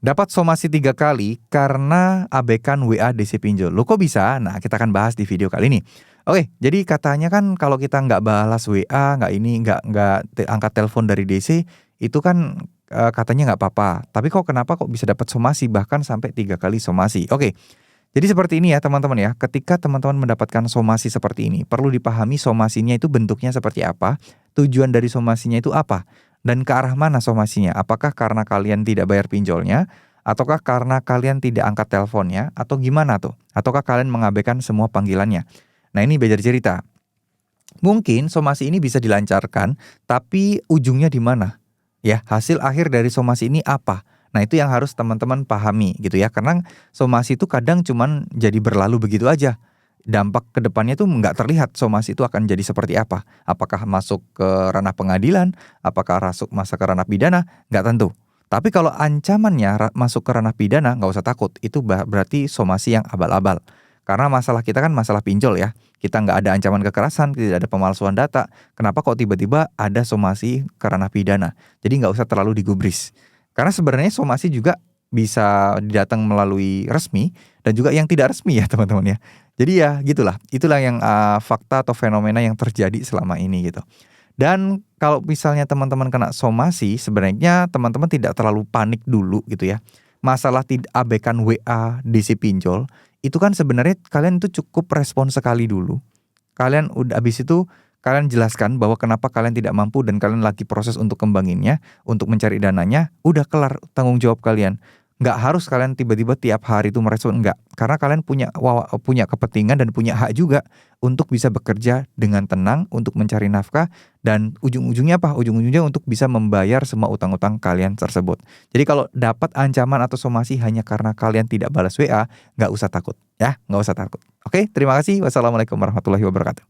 Dapat somasi 3 kali karena abaikan WA DC pinjol. Loh kok bisa? Nah, kita akan bahas di video kali ini. Oke, jadi katanya kan kalau kita nggak balas WA, nggak angkat telepon dari DC, itu kan katanya nggak apa-apa. Tapi kenapa kok bisa dapat somasi bahkan sampai 3 kali somasi? Oke, jadi seperti ini ya teman-teman ya. Ketika teman-teman mendapatkan somasi seperti ini, perlu dipahami somasinya itu bentuknya seperti apa, tujuan dari somasinya itu apa, dan ke arah mana somasinya. Apakah karena kalian tidak bayar pinjolnya, ataukah karena kalian tidak angkat teleponnya, atau gimana tuh? Ataukah kalian mengabaikan semua panggilannya? Nah, ini beda cerita. Mungkin somasi ini bisa dilancarkan, tapi ujungnya di mana? Ya, hasil akhir dari somasi ini apa? Nah, itu yang harus teman-teman pahami gitu ya. Karena somasi itu kadang cuman jadi berlalu begitu aja. Dampak ke depannya tuh nggak terlihat somasi itu akan jadi seperti apa. Apakah masuk ke ranah pengadilan, apakah masuk ke ranah pidana, nggak tentu. Tapi kalau ancamannya masuk ke ranah pidana, nggak usah takut. Itu berarti somasi yang abal-abal. Karena masalah kita kan masalah pinjol ya. Kita nggak ada ancaman kekerasan, tidak ada pemalsuan data. Kenapa kok tiba-tiba ada somasi ke ranah pidana? Jadi nggak usah terlalu digubris. Karena sebenarnya somasi juga bisa datang melalui resmi dan juga yang tidak resmi ya teman-teman ya. Jadi ya gitulah, itulah yang fakta atau fenomena yang terjadi selama ini gitu. Dan kalau misalnya teman-teman kena somasi, sebenarnya teman-teman tidak terlalu panik dulu gitu ya. Masalah tidak abaikan WA DC pinjol, itu kan sebenarnya kalian itu cukup respon sekali dulu. Kalian udah habis itu kalian jelaskan bahwa kenapa kalian tidak mampu dan kalian lagi proses untuk kembanginnya, untuk mencari dananya, udah kelar tanggung jawab kalian. Nggak harus kalian tiba-tiba tiap hari itu merespon, enggak. Karena kalian punya kepentingan dan punya hak juga untuk bisa bekerja dengan tenang, untuk mencari nafkah, dan ujung-ujungnya apa? Ujung-ujungnya untuk bisa membayar semua utang-utang kalian tersebut. Jadi kalau dapat ancaman atau somasi hanya karena kalian tidak balas WA, nggak usah takut ya, nggak usah takut. Oke, terima kasih. Wassalamualaikum warahmatullahi wabarakatuh.